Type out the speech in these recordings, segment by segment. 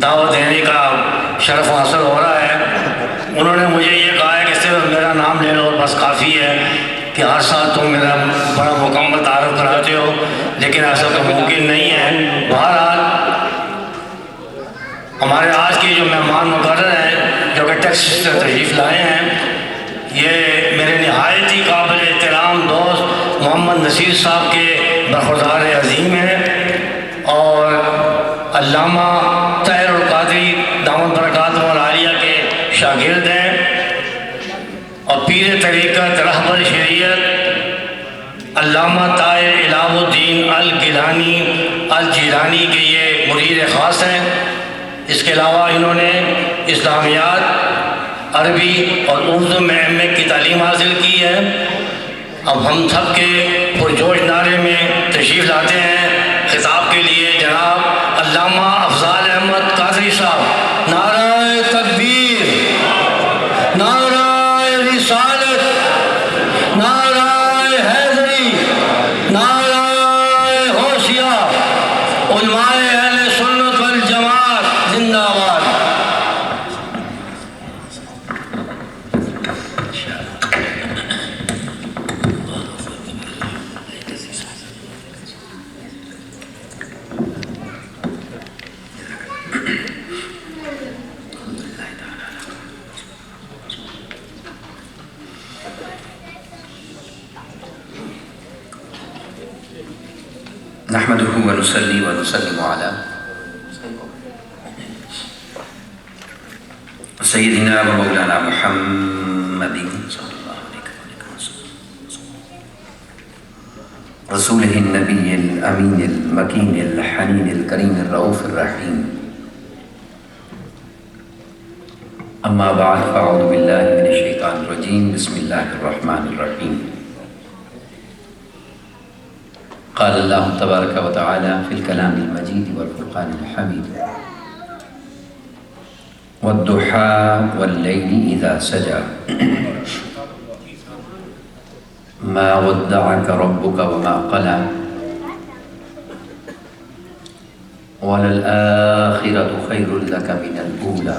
دعوت دینے کا شرف حاصل ہو رہا ہے۔ انہوں نے مجھے یہ کہا ہے کہ صرف میرا نام لے لو بس کافی ہے کہ ہر سال تم میرا بڑا مکمل تعارف کراتے ہو، لیکن ایسا تو ممکن نہیں ہے۔ بہرحال ہمارے آج کے جو مہمان مقرر ہیں جو کہ ٹیکساس سے تشریف لائے ہیں، یہ میرے نہایت ہی قابل احترام دوست محمد نصیر صاحب کے برخوردار عظیم ہیں، اور علامہ طاہر القادری دامت برکاتہ العالیہ کے شاگرد ہیں، اور پیر طریقت رہبر شریعت علامہ طاہر الہ الدین الجیلانی کے یہ مرید خاص ہیں۔ اس کے علاوہ انہوں نے اسلامیات، عربی اور اردو میں ایم.اے کی تعلیم حاصل کی ہے۔ اب ہم سب کے پرجوش نعرے میں تشریف لاتے ہیں خطاب کے لیے جناب علامہ افضال احمد قادری صاحب۔ نعرہ تکبیر، نعرہ رسالت، نعرہ حیدری، نعرہ حوثیہ، علماء اہل سنت والجماعت زندہ باد۔ نحمده ونصلي ونسلم على سيدنا ومولانا محمد صلى الله عليه وسلم رسوله النبي الأمين المكين الحنين الكريم الرؤوف الرحيم. أما بعد فأعوذ بالله من الشيطان الرجيم. بسم الله الرحمن الرحيم. قال الله تبارك وتعالى في الكلام المجيد والفرقان الحميد والضحى والليل إذا سجى ما ودعك ربك وما قلى وللآخرة خير لك من الأولى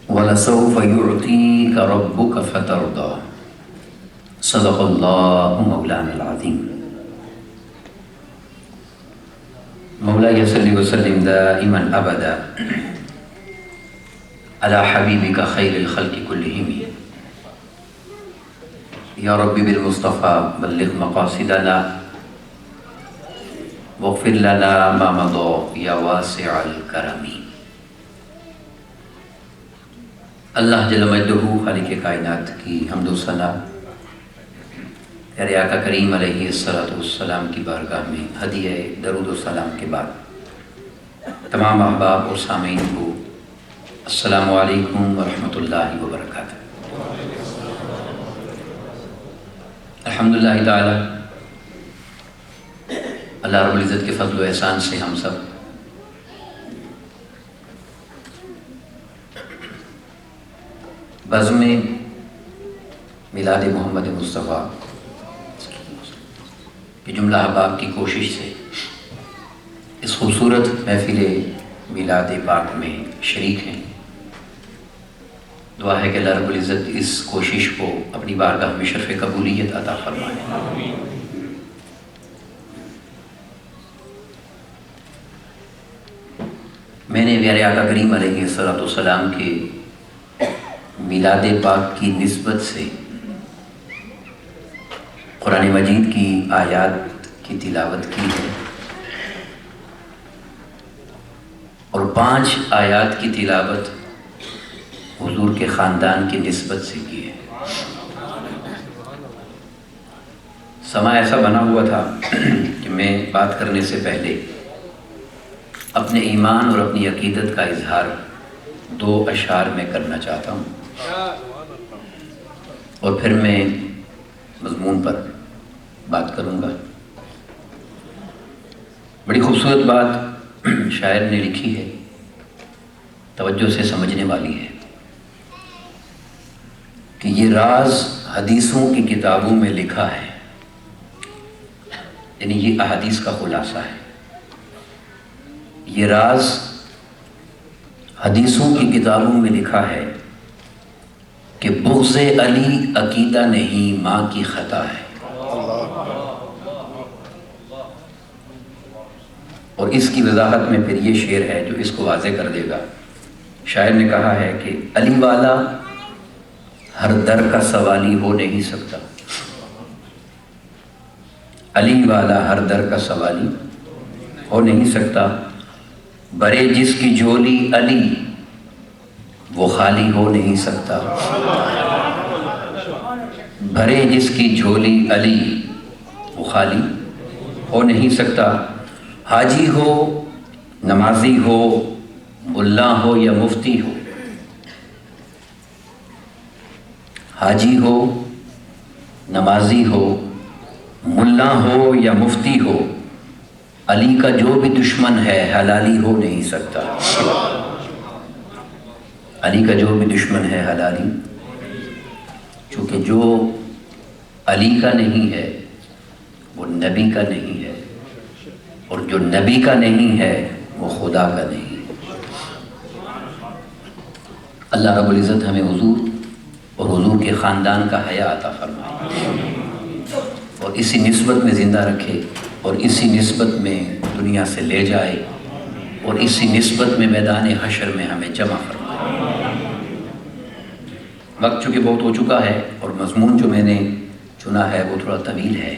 ولسوف يعطيك ربك فترضى. صدق اللہ مولانا العظیم. مولاي صل وسلم دائما ابدا على حبيبك خير الخلق كلهم. يا رب بالمصطفى بلغ مقاصدنا واغفر لنا ما مضى يا واسع الكرم. اللہ جل مجدہ خالق کائنات کی حمد و ثنا پیارے آقا کریم علیہ السلام کی بارگاہ میں ہدیہ درود و سلام کے بعد تمام احباب اور سامعین کو السلام علیکم ورحمۃ اللہ وبرکاتہ. الحمدللہ تعالی اللہ رب العزت کے فضل و احسان سے ہم سب بزم میلاد محمد مصطفیٰ کہ جملہ احباب کی کوشش سے اس خوبصورت محفل میلاد پاک میں شریک ہیں. دعا ہے کہ اللہ رب العزت اس کوشش کو اپنی بارگاہ میں شرف قبولیت عطا فرمائے. میں نے پیارے آقا کریم علیہ السلام کے میلاد پاک کی نسبت سے قرآن مجید کی آیات کی تلاوت کی ہے اور 5 آیات کی تلاوت حضور کے خاندان کی نسبت سے کی ہے. سما ایسا بنا ہوا تھا کہ میں بات کرنے سے پہلے اپنے ایمان اور اپنی عقیدت کا اظہار 2 اشعار میں کرنا چاہتا ہوں اور پھر میں مضمون پر بات کروں گا. بڑی خوبصورت بات شاعر نے لکھی ہے، توجہ سے سمجھنے والی ہے کہ یہ راز حدیثوں کی کتابوں میں لکھا ہے، یعنی یہ احادیث کا خلاصہ ہے. یہ راز حدیثوں کی کتابوں میں لکھا ہے کہ بغض علی عقیدہ نہیں، ماں کی خطا ہے۔ اور اس کی وضاحت میں پھر یہ شعر ہے جو اس کو واضح کر دے گا۔ شاعر نے کہا ہے کہ علی والا ہر در کا سوالی ہو نہیں سکتا، علی والا ہر در کا سوالی ہو نہیں سکتا، برے جس کی جھولی علی وہ خالی ہو نہیں سکتا، بھرے جس کی جھولی علی وہ خالی ہو نہیں سکتا، حاجی ہو نمازی ہو ملا ہو یا مفتی ہو، حاجی ہو نمازی ہو ملا ہو یا مفتی ہو، علی کا جو بھی دشمن ہے حلالی ہو نہیں سکتا، علی کا جو بھی دشمن ہے حلالی، چونکہ جو علی کا نہیں ہے وہ نبی کا نہیں ہے، اور جو نبی کا نہیں ہے وہ خدا کا نہیں ہے۔ اللہ رب العزت ہمیں حضور اور حضور کے خاندان کا حیا عطا فرمائے، اور اسی نسبت میں زندہ رکھے، اور اسی نسبت میں دنیا سے لے جائے، اور اسی نسبت میں میدان حشر میں ہمیں جمع فرمائے۔ وقت چونکہ بہت ہو چکا ہے اور مضمون جو میں نے چنا ہے وہ تھوڑا طویل ہے،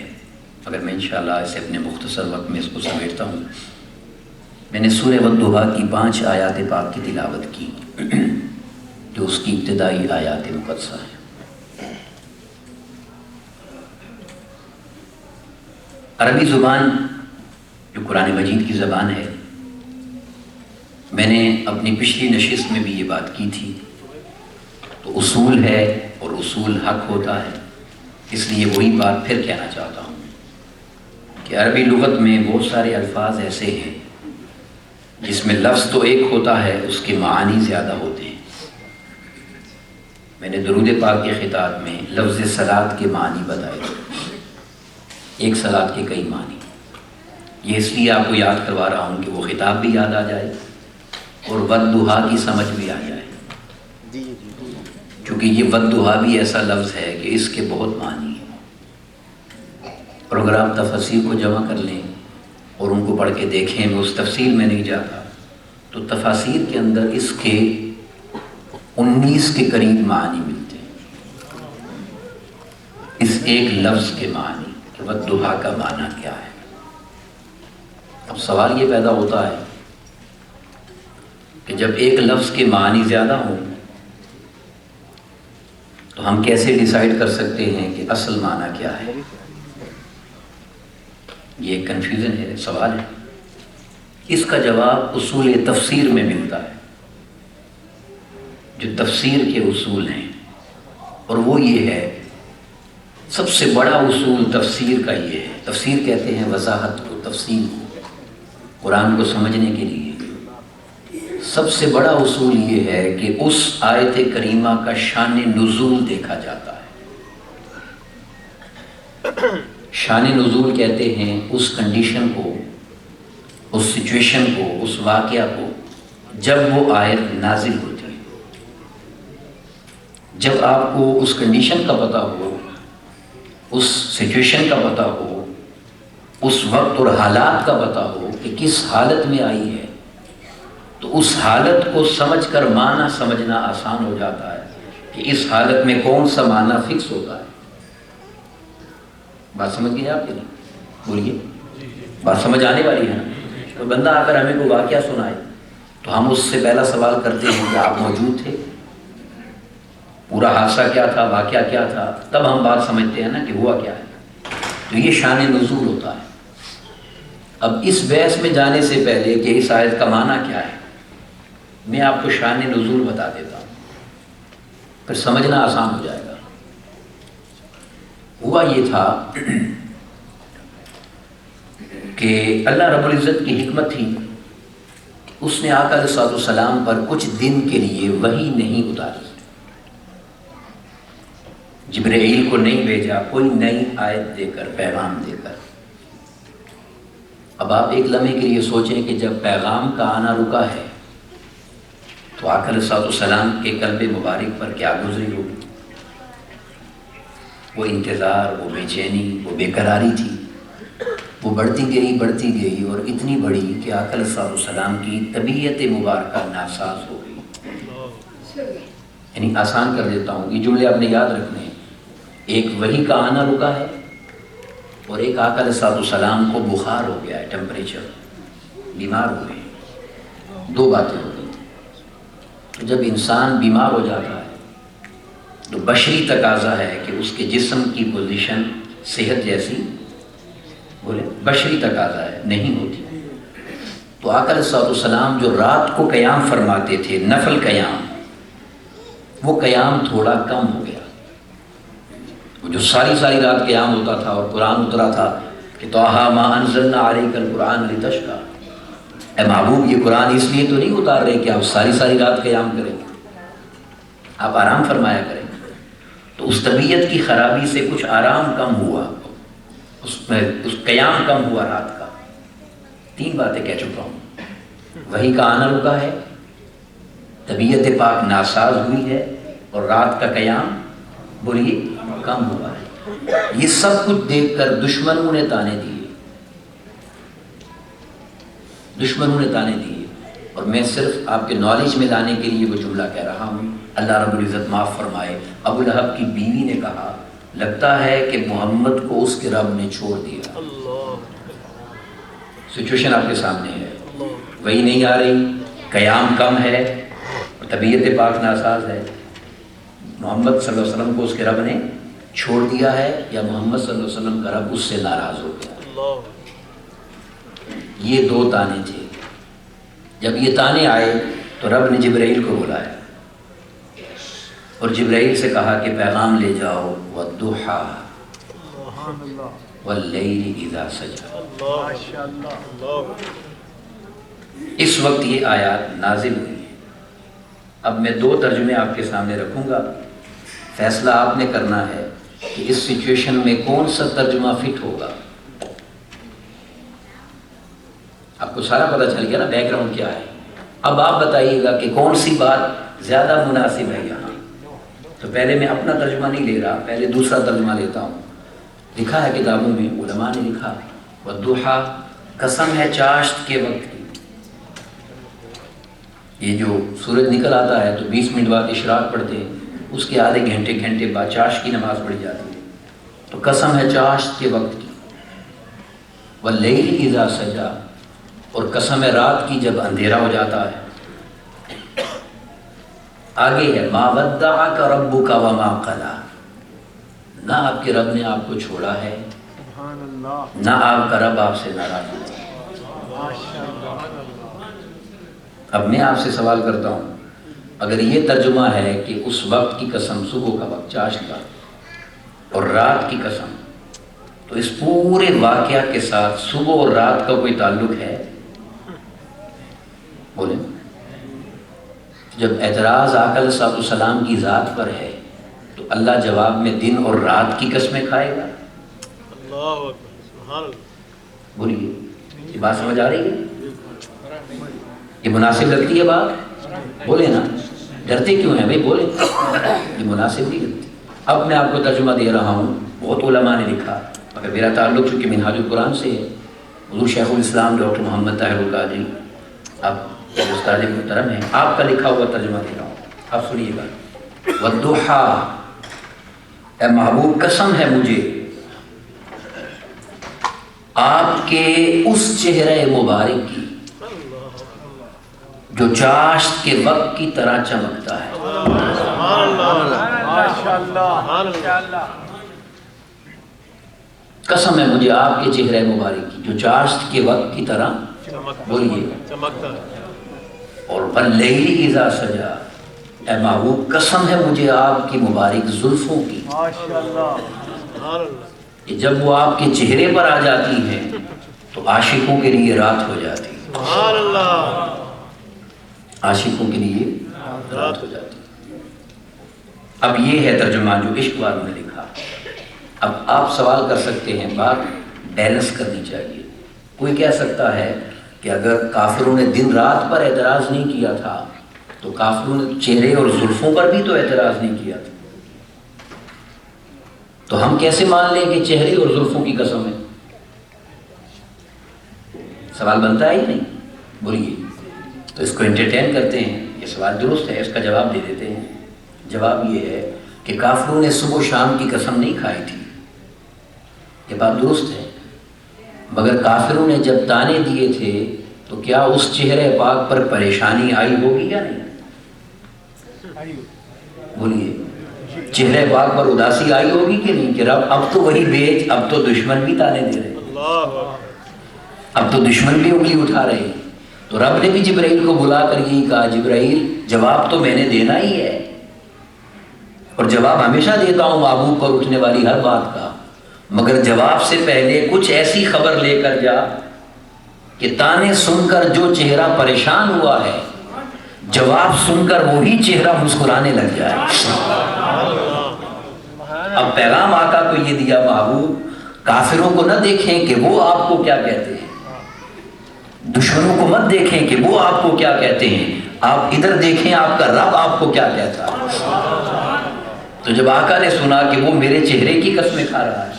اگر میں انشاءاللہ اسے اپنے مختصر وقت میں اس کو سمیٹتا ہوں۔ میں نے سورہ والضحیٰ کی 5 آیات پاک کی تلاوت کی جو اس کی ابتدائی آیات مقدسہ ہیں۔ عربی زبان جو قرآن مجید کی زبان ہے، میں نے اپنی پچھلی نشست میں بھی یہ بات کی تھی، تو اصول ہے اور اصول حق ہوتا ہے، اس لیے وہی بات پھر کہنا چاہتا ہوں کہ عربی لغت میں بہت سارے الفاظ ایسے ہیں جس میں لفظ تو ایک ہوتا ہے، اس کے معانی زیادہ ہوتے ہیں۔ میں نے درود پاک کے خطاب میں لفظ صلاۃ کے معنی بتائے، ایک صلاۃ کے کئی معنی، یہ اس لیے آپ کو یاد کروا رہا ہوں کہ وہ خطاب بھی یاد آ جائے اور والضحیٰ کی سمجھ بھی آ جائے، کیونکہ یہ والضحیٰ بھی ایسا لفظ ہے کہ اس کے بہت معنی ہیں، اور اگر آپ تفاسیر کو جمع کر لیں اور ان کو پڑھ کے دیکھیں، میں اس تفصیل میں نہیں جاتا، تو تفاسیر کے اندر اس کے 19 کے قریب معنی ملتے ہیں، اس ایک لفظ کے معنی کہ والضحیٰ کا معنی کیا ہے۔ اب سوال یہ پیدا ہوتا ہے کہ جب ایک لفظ کے معنی زیادہ ہوں تو ہم کیسے ڈیسائیڈ کر سکتے ہیں کہ اصل معنی کیا ہے؟ یہ ایک کنفیوژن ہے، سوال ہے۔ اس کا جواب اصول تفسیر میں ملتا ہے، جو تفسیر کے اصول ہیں، اور وہ یہ ہے، سب سے بڑا اصول تفسیر کا یہ ہے۔ تفسیر کہتے ہیں وضاحت کو، تفصیل کو، قرآن کو سمجھنے کے لیے سب سے بڑا اصول یہ ہے کہ اس آیت کریمہ کا شان نزول دیکھا جاتا ہے۔ شان نزول کہتے ہیں اس کنڈیشن کو، اس سچویشن کو، اس واقعہ کو جب وہ آیت نازل ہوتی ہے۔ جب آپ کو اس کنڈیشن کا پتہ ہو، اس سچویشن کا پتہ ہو، اس وقت اور حالات کا پتہ ہو کہ کس حالت میں آئی ہے، تو اس حالت کو سمجھ کر معنی سمجھنا آسان ہو جاتا ہے کہ اس حالت میں کون سا معنی فکس ہوتا ہے۔ بات سمجھ گئے آپ کہ نہیں؟ بولیے، بات سمجھ آنے والی ہے نا؟ تو بندہ آ کر ہمیں کوئی واقعہ سنائے تو ہم اس سے پہلا سوال کرتے ہیں کہ آپ موجود تھے، پورا حادثہ کیا تھا، واقعہ کیا تھا، تب ہم بات سمجھتے ہیں نا کہ ہوا کیا ہے۔ تو یہ شان نزول ہوتا ہے۔ اب اس بحث میں جانے سے پہلے کہ اس آیت کا معنی کیا ہے، میں آپ کو شان نزول بتا دیتا ہوں، پھر سمجھنا آسان ہو جائے گا۔ ہوا یہ تھا کہ اللہ رب العزت کی حکمت تھی، اس نے آقا علیہ السلام پر کچھ دن کے لیے وحی نہیں اتاری، جبرائیل کو نہیں بھیجا کوئی نئی آیت دے کر، پیغام دے کر۔ اب آپ ایک لمحے کے لیے سوچیں کہ جب پیغام کا آنا رکا ہے تو آقا علیہ السلام کے قلب مبارک پر کیا گزری ہوگی؟ وہ انتظار، وہ بے چینی، وہ بے قراری تھی، وہ بڑھتی گئی اور اتنی بڑی کہ آقا علیہ السلام کی طبیعت مبارکہ ناساز ہو گئی۔ یعنی آسان کر دیتا ہوں، یہ جملے آپ نے یاد رکھنے ہیں۔ ایک وحی کا آنا رکا ہے اور ایک آقا علیہ السلام کو بخار ہو گیا ہے، ٹیمپریچر، بیمار ہو گئے۔ دو باتیں ہو گئی۔ تو جب انسان بیمار ہو جاتا ہے تو بشری تقاضا ہے کہ اس کے جسم کی پوزیشن صحت جیسی بولے بشری تقاضا ہے، نہیں ہوتی۔ تو آقا علیہ السلام جو رات کو قیام فرماتے تھے، نفل قیام، وہ قیام تھوڑا کم ہو گیا۔ وہ جو ساری رات قیام ہوتا تھا اور قرآن اترا تھا کہ طٰہٰ مَا أَنزَلْنَا عَلَيْكَ الْقُرْآنَ لِتَشْقَىٰ، اے محبوب یہ قرآن اس لیے تو نہیں اتار رہے کہ آپ ساری رات قیام کریں، آپ آرام فرمایا کریں۔ تو اس طبیعت کی خرابی سے کچھ آرام کم ہوا، اس قیام کم ہوا رات کا۔ تین باتیں کہہ چکا ہوں۔ وحی کا آنا رکا ہے، طبیعت پاک ناساز ہوئی ہے، اور رات کا قیام بولیے کم ہوا ہے۔ یہ سب کچھ دیکھ کر دشمنوں نے تانے دیے، اور میں صرف آپ کے نالج میں لانے کے لیے وہ جملہ کہہ رہا ہوں۔ اللہ رب العزت معاف فرمائے، ابو لہب کی بیوی نے کہا لگتا ہے کہ محمد کو اس کے رب نے چھوڑ دیا۔ سچویشن آپ کے سامنے ہے، وہی نہیں آ رہی، قیام کم ہے، طبیعت پاک ناساز ہے، محمد صلی اللہ علیہ وسلم کو اس کے رب نے چھوڑ دیا ہے، یا محمد صلی اللہ علیہ وسلم کا رب اس سے ناراض ہو گیا۔ یہ دو تانے تھے۔ جب یہ تانے آئے تو رب نے جبرائیل کو بلایا اور جبرائیل سے کہا کہ پیغام لے جاؤ، وَالضُّحَىٰ وَاللَّيْلِ إِذَا سَجَىٰ۔ اس وقت یہ آیات نازل ہوئی ہیں۔ اب میں دو ترجمے آپ کے سامنے رکھوں گا، فیصلہ آپ نے کرنا ہے کہ اس سچویشن میں کون سا ترجمہ فٹ ہوگا۔ آپ کو سارا پتہ چل گیا نا بیک گراؤنڈ کیا ہے۔ اب آپ بتائیے گا کہ کون سی بات زیادہ مناسب ہے یہاں۔ تو پہلے میں اپنا ترجمہ نہیں لے رہا، پہلے دوسرا ترجمہ لیتا ہوں۔ لکھا ہے کتابوں میں، علماء نے لکھا والضحیٰ، قسم ہے چاشت کے وقت کی۔ یہ جو سورج نکل آتا ہے تو 20 منٹ بعد اشراق پڑھتے ہیں، اس کے آدھے گھنٹے بعد چاشت کی نماز پڑھی جاتی ہے۔ تو قسم ہے چاشت کے وقت کی، واللیل اذا سجا، اور قسم ہے رات کی جب اندھیرا ہو جاتا ہے۔ آگے ہے ما ودعک ربک وما قلی، نہ آپ کے رب نے آپ کو چھوڑا ہے، نہ آپ کا رب آپ سے ناراض ہوا۔ اب میں آپ سے سوال کرتا ہوں، اگر یہ ترجمہ ہے کہ اس وقت کی قسم، صبح کا وقت چاشت کا، اور رات کی قسم، تو اس پورے واقعہ کے ساتھ صبح اور رات کا کوئی تعلق ہے؟ بولیں۔ جب اعتراض آقا علیہ السلام کی ذات پر ہے تو اللہ جواب میں دن اور رات کی قسمیں کھائے گا؟ بولیے، یہ بات سمجھ آ رہی ہے؟ یہ مناسب لگتی ہے بات؟ بولے نا، ڈرتے کیوں ہیں بھائی؟ بولے، یہ مناسب نہیں لگتی۔ اب میں آپ کو ترجمہ دے رہا ہوں، بہت علماء نے لکھا، مگر میرا تعلق چونکہ منہاج القرآن سے ہے۔ حضور شیخ الاسلام ڈاکٹر محمد طاہر القادری، آپ استاد محترم ہیں، آپ کا لکھا ہوا ترجمہ دے رہا ہوں، آپ سنیے گا۔ والضحیٰ، اے محبوب قسم ہے مجھے آپ کے اس چہرے مبارک کی جو چاشت کے وقت کی طرح چمکتا ہے۔ قسم ہے مجھے آپ کے چہرے مبارک کی جو چاشت کے وقت کی طرح، بولیے، اور واللیل اذا سجا، اے محبوب قسم ہے مجھے آپ کی مبارک زلفوں کی کہ جب وہ آپ کے چہرے پر آ جاتی ہیں تو عاشقوں کے لیے رات ہو جاتی ہے، عاشقوں کے لیے رات ہو جاتی ہے۔ اب یہ ہے ترجمہ جو عشق والوں نے لکھا۔ اب آپ سوال کر سکتے ہیں، بات بیلنس کرنی چاہیے، کوئی کہہ سکتا ہے کہ اگر کافروں نے دن رات پر اعتراض نہیں کیا تھا تو کافروں نے چہرے اور زلفوں پر بھی تو اعتراض نہیں کیا تھا، تو ہم کیسے مان لیں کہ چہرے اور زلفوں کی قسم ہے؟ سوال بنتا ہے ہی نہیں. بولیے، تو اس کو انٹرٹین کرتے ہیں. یہ سوال درست ہے، اس کا جواب دے دیتے ہیں. جواب یہ ہے کہ کافروں نے صبح و شام کی قسم نہیں کھائی تھی، یہ بات درست ہے، مگر کافروں نے جب تانے دیے تھے تو کیا اس چہرے پاک پر پریشانی آئی ہوگی یا نہیں؟ بولیے، چہرے پاک پر اداسی آئی ہوگی کہ نہیں، کہ رب اب تو وہی بیچ، اب تو دشمن بھی تانے دے رہے، اب تو دشمن بھی انگلی اٹھا رہے. تو رب نے بھی جبرائیل کو بلا کر یہی کہا، جبرائیل جواب تو میں نے دینا ہی ہے، اور جواب ہمیشہ دیتا ہوں محبوب پر اٹھنے والی ہر بات کا، مگر جواب سے پہلے کچھ ایسی خبر لے کر جا کہ تانے سن کر جو چہرہ پریشان ہوا ہے، جواب سن کر وہی چہرہ مسکرانے لگ جائے. اب پیغام آقا کو یہ دیا، محبوب کافروں کو نہ دیکھیں کہ وہ آپ کو کیا کہتے ہیں، دشمنوں کو مت دیکھیں کہ وہ آپ کو کیا کہتے ہیں، آپ ادھر دیکھیں آپ کا رب آپ کو کیا کہتا ہے. تو جب آقا نے سنا کہ وہ میرے چہرے کی قسمیں کھا رہا ہے،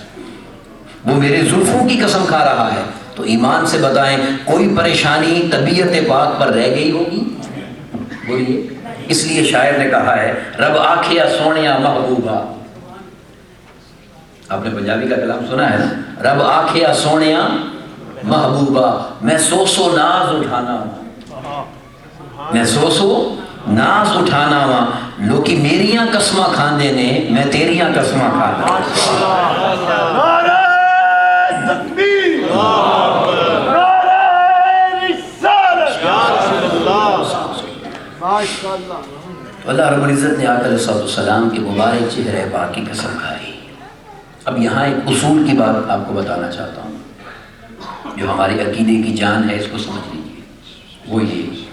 وہ میرے زلفوں کی قسم کھا رہا ہے، تو ایمان سے بتائیں کوئی پریشانی طبیعت پاک پر رہ گئی ہوگی؟ بولیے. اس لیے شاعر نے کہا ہے، رب آکھیا سونیا محبوبہ. آپ نے پنجابی کا کلام سنا ہے نا، رب آکھیا سونیا محبوبہ میں سو سو ناز اٹھانا ہوں، میں سو سو ناز اٹھانا ہوا، لوکی میریاں قسماں کھاندے نے میں تیریاں قسماں کھانا. اللہ رب العزت نے آقا علیہ السلام کے مبارک چہرے پاک کی قسم کھائی. اب یہاں ایک اصول کی بات آپ کو بتانا چاہتا ہوں جو ہمارے عقیدے کی جان ہے، اس کو سمجھ لیجیے. وہ یہ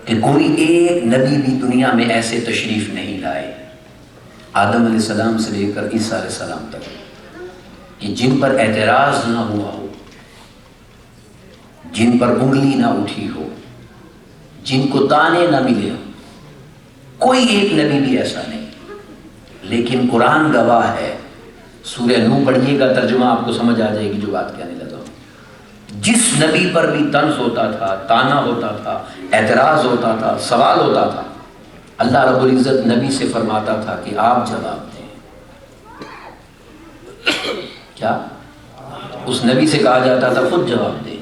کہ کوئی ایک نبی بھی دنیا میں ایسے تشریف نہیں لائے، آدم علیہ السلام سے لے کر عیسیٰ علیہ السلام تک، کہ جن پر اعتراض نہ ہوا ہو، جن پر انگلی نہ اٹھی ہو، جن کو تانے نہ ملے ہو. کوئی ایک نبی بھی ایسا نہیں. لیکن قرآن گواہ ہے، سورہ نوح پڑھیے گا، ترجمہ آپ کو سمجھ آ جائے گی جو بات کہنے لگا ہوں. جس نبی پر بھی طنز ہوتا تھا، تانا ہوتا تھا، اعتراض ہوتا تھا، سوال ہوتا تھا، اللہ رب العزت نبی سے فرماتا تھا کہ آپ جواب دیں. کیا اس نبی سے کہا جاتا تھا خود جواب دیں.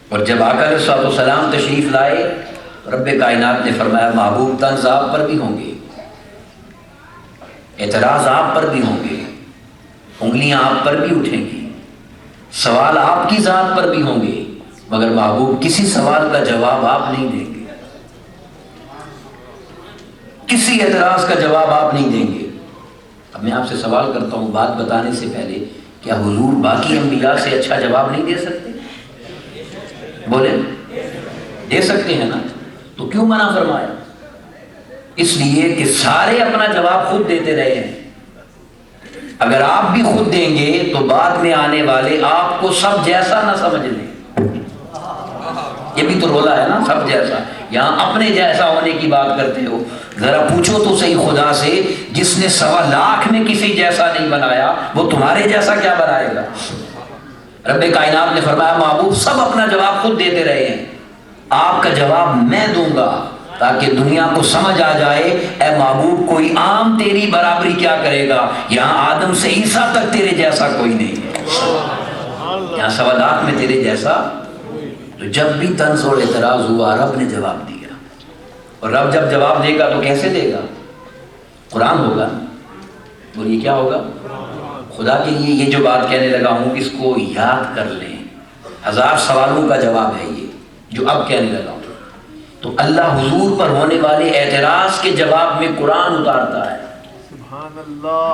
اور جب آقا علیہ السلام تشریف لائے، رب کائنات نے فرمایا محبوب طنز آپ پر بھی ہوں گے، اعتراض آپ پر بھی ہوں گے، انگلیاں آپ پر بھی اٹھیں گی، سوال آپ کی ذات پر بھی ہوں گے، مگر محبوب کسی سوال کا جواب آپ نہیں دیں گے، کسی اعتراض کا جواب آپ نہیں دیں گے. اب میں آپ سے سوال کرتا ہوں بات بتانے سے پہلے، کیا حضور باقی انبیاء سے اچھا جواب نہیں دے سکتے؟ بولے دے سکتے ہیں نا، تو کیوں منع فرمایا؟ اس لیے کہ سارے اپنا جواب خود دیتے رہے ہیں. اگر آپ بھی خود دیں گے تو بعد میں آنے والے آپ کو سب جیسا نہ سمجھ لیں. یہ بھی تو رولا ہے نا، سب جیسا. یہاں اپنے جیسا ہونے کی بات کرتے ہو. ذرا پوچھو تو صحیح خدا سے، جس نے 1.25 لاکھ میں کسی جیسا نہیں بنایا، وہ تمہارے جیسا کیا بنائے گا؟ رب کائنات نے فرمایا محبوب سب اپنا جواب خود دیتے رہے ہیں، آپ کا جواب میں دوں گا تاکہ دنیا کو سمجھ آ جائے اے محبوب کوئی عام تیری برابری کیا کرے گا، یہاں آدم سے عیسیٰ تک تیرے جیسا کوئی نہیں ہے، یہاں 1.25 لاکھ میں تیرے جیسا. تو جب بھی طنز اور اعتراض ہوا رب نے جواب دیا. اور رب جب جواب دے گا تو کیسے دے گا؟ قرآن ہوگا. بولیے کیا ہوگا؟ خدا کے لیے یہ جو بات کہنے لگا ہوں اس کو یاد کر لیں. 1000 سوالوں کا جواب ہے یہ جو اب کہنے لگا ہوں. تو اللہ حضور پر ہونے والے اعتراض کے جواب میں قرآن اتارتا ہے. سبحان اللہ.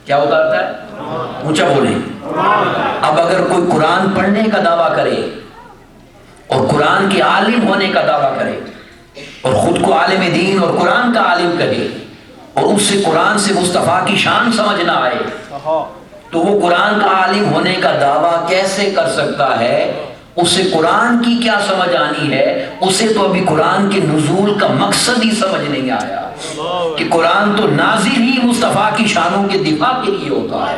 کیا اتارتا ہے؟ اونچا بولیں. اب اگر کوئی قرآن پڑھنے کا دعویٰ کرے اور قرآن کے عالم ہونے کا دعویٰ کرے اور خود کو عالم دین اور قرآن کا عالم کہے اور اس سے قرآن سے مصطفیٰ کی شان سمجھ نہ آئے تو وہ قرآن کا عالم ہونے کا دعویٰ کیسے کر سکتا ہے؟ اسے قرآن کی کیا سمجھ آنی ہے؟ اسے تو ابھی قرآن کے نزول کا مقصد ہی سمجھ نہیں آیا کہ قرآن تو نازل ہی مصطفیٰ کی شانوں کے دفاع کے لیے ہوتا ہے،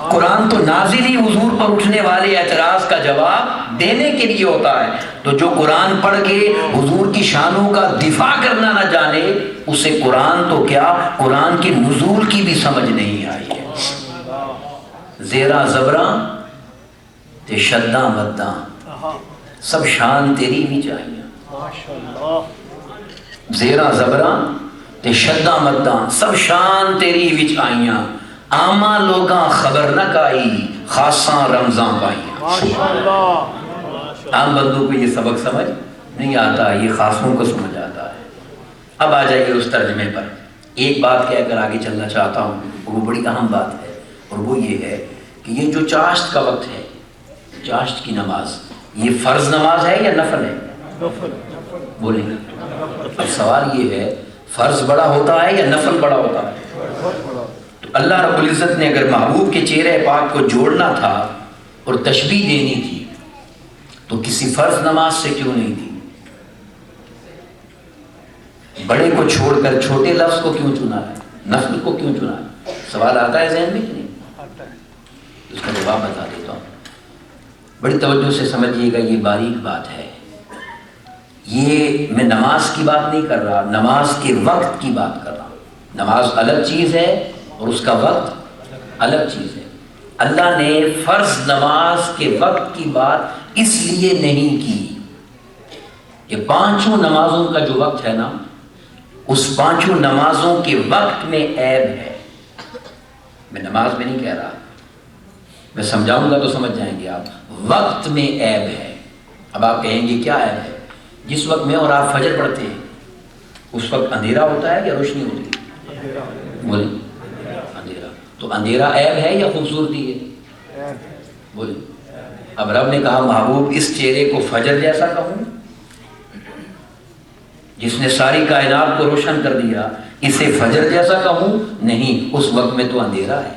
قرآن تو نازل ہی حضور پر اٹھنے والے اعتراض کا جواب دینے کے لیے ہوتا ہے۔ تو جو قرآن پڑھ کے حضور کی شانوں کا دفاع کرنا نہ جانے، اسے قرآن تو کیا قرآن کے نزول کی بھی سمجھ نہیں آئی ہے۔ زیرا زبراں تے شداں مداں سب شان تیری بھی چاہیے، زیرا زبراں تے شداں مداں سب شان تیری بھی چاہیے، عامہ لوگاں خبر نہ کائی خاصاں رمضاں پائیاں۔ عام بندوں کو یہ سبق سمجھ نہیں آتا، یہ خاصوں کو سمجھ آتا ہے۔ اب آ جائیے اس ترجمے پر۔ ایک بات کہہ کر آگے چلنا چاہتا ہوں، وہ بڑی اہم بات ہے، اور وہ یہ ہے کہ یہ جو چاشت کا وقت ہے، چاشت کی نماز، یہ فرض نماز ہے یا نفل ہے؟ بولیں گے؟ اب سوال یہ ہے، فرض بڑا ہوتا ہے یا نفل بڑا ہوتا ہے؟ تو اللہ رب العزت نے اگر محبوب کے چہرے پاک کو جوڑنا تھا اور تشبیہ دینی تھی تو کسی فرض نماز سے کیوں نہیں دی؟ بڑے کو چھوڑ کر چھوٹے لفظ کو کیوں چنا ہے؟ نفل کو کیوں چنا ہے؟ سوال آتا ہے ذہن میں کہ نہیں؟ اس کا جواب بتا دیتا ہوں، بڑی توجہ سے سمجھیے گا، یہ باریک بات ہے۔ یہ میں نماز کی بات نہیں کر رہا، نماز کے وقت کی بات کر رہا ہوں۔ نماز الگ چیز ہے اور اس کا وقت الگ چیز ہے۔ اللہ نے فرض نماز کے وقت کی بات اس لیے نہیں کی کہ پانچوں نمازوں کا جو وقت ہے نا، اس پانچوں نمازوں کے وقت میں عیب ہے۔ میں نماز میں نہیں کہہ رہا، میں سمجھاؤں گا تو سمجھ جائیں گے آپ۔ وقت میں عیب ہے۔ اب آپ کہیں گے کیا عیب ہے؟ جس وقت میں اور آپ فجر پڑھتے ہیں اس وقت اندھیرا ہوتا ہے یا روشنی ہوتی ہے؟ بولیں، اندھیرا۔ تو اندھیرا عیب ہے یا خوبصورتی ہے؟ بولیں۔ اب رب نے کہا محبوب اس چہرے کو فجر جیسا کہوں، جس نے ساری کائنات کو روشن کر دیا، اسے فجر جیسا کہوں؟ نہیں، اس وقت میں تو اندھیرا ہے۔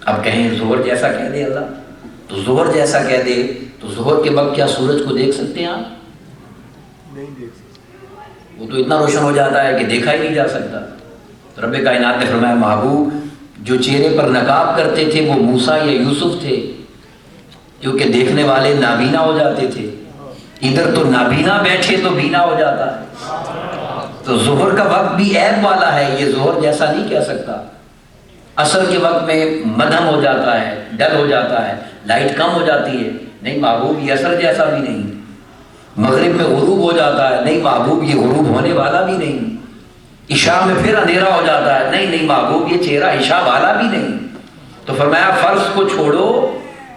اب کہیں ظہر جیسا کہہ دے اللہ، تو ظہر جیسا کہہ دے تو ظہر کے وقت کیا سورج کو دیکھ سکتے ہیں آپ؟ نہیں دیکھ سکتے، وہ تو اتنا روشن ہو جاتا ہے کہ دیکھا ہی نہیں جا سکتا۔ تو رب کائنات نے فرمایا محبوب جو چہرے پر نقاب کرتے تھے وہ موسیٰ یا یوسف تھے، کیونکہ دیکھنے والے نابینا ہو جاتے تھے، ادھر تو نابینا بیٹھے تو بینا ہو جاتا ہے۔ تو ظہر کا وقت بھی عیب والا ہے، یہ ظہر جیسا نہیں کہہ سکتا۔ عصر کے وقت میں مدھم ہو جاتا ہے، ڈل ہو جاتا ہے، لائٹ کم ہو جاتی ہے، نہیں محبوب یہ عصر جیسا بھی نہیں۔ مغرب میں غروب ہو جاتا ہے، نہیں محبوب یہ غروب ہونے والا بھی نہیں۔ عشاء میں پھر اندھیرا ہو جاتا ہے، نہیں محبوب یہ چہرہ عشاء والا بھی نہیں۔ تو فرمایا فرض کو چھوڑو،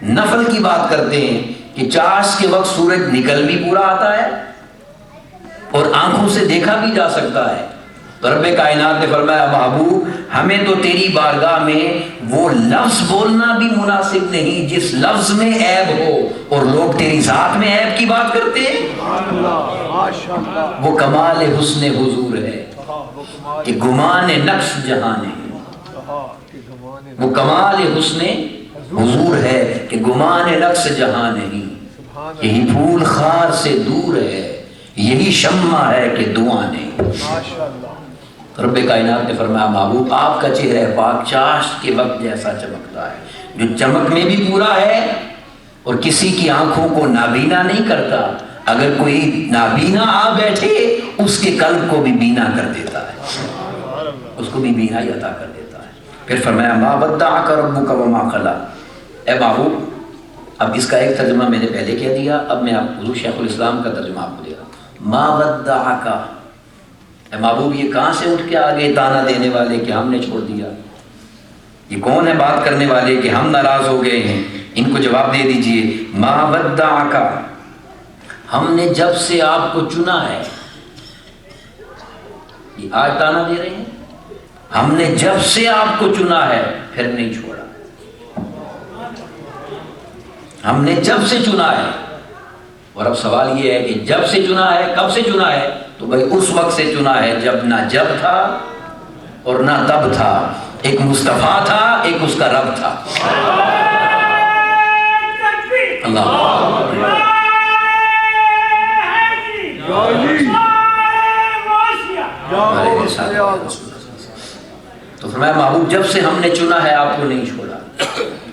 نفل کی بات کرتے ہیں کہ چاشت کے وقت سورج نکل بھی پورا آتا ہے اور آنکھوں سے دیکھا بھی جا سکتا ہے۔ تو رب کائنات نے فرمایا محبوب ہمیں تو تیری بارگاہ میں وہ لفظ بولنا بھی مناسب نہیں جس لفظ میں عیب ہو، اور لوگ تیری ذات میں عیب کی بات کرتے ہیں۔ وہ کمال حسن حضور ہے کہ گمان نقص جہاں نہیں، وہ کمال حسن حضور ہے کہ گمان نقص جہاں نہیں، یہی پھول خار سے دور ہے، یہی شمع ہے کہ دعا نہیں۔ رب کائنات نے فرمایا محبوب آپ کا چہرہ پاک چاشت کے وقت جیسا چمکتا ہے، جو چمک میں بھی پورا ہے اور کسی کی آنکھوں کو نابینا نہیں کرتا۔ اگر کوئی نابینا آ بیٹھے اس کے قلب کو بھی بینا کر دیتا ہے، اس کو بھی بینا عطا کر دیتا ہے۔ پھر فرمایا ما ودعک ربک وما قلی۔ اے محبوب اب اس کا ایک ترجمہ میں نے پہلے کہہ دیا، اب میں آپ حضور شیخ الاسلام کا ترجمہ آپ کو دے رہا ہوں۔ ما ودعک، اے محبوب یہ کہاں سے اٹھ کے آگے تانا دینے والے کہ ہم نے چھوڑ دیا؟ یہ کون ہے بات کرنے والے کہ ہم ناراض ہو گئے ہیں؟ ان کو جواب دے دیجئے ما ودعک، ہم نے جب سے آپ کو چنا ہے۔ یہ آج تانا دے رہے ہیں، ہم نے جب سے آپ کو چنا ہے پھر نہیں چھوڑا، ہم نے جب سے چنا ہے۔ اور اب سوال یہ ہے کہ جب سے چنا ہے، کب سے چنا ہے؟ تو بھائی اس وقت سے چنا ہے جب نہ جب تھا اور نہ تب تھا، ایک مصطفیٰ تھا، ایک اس کا رب تھا۔ اللہ تو فرمایا محبوب جب سے ہم نے چنا ہے آپ کو نہیں چھوڑا۔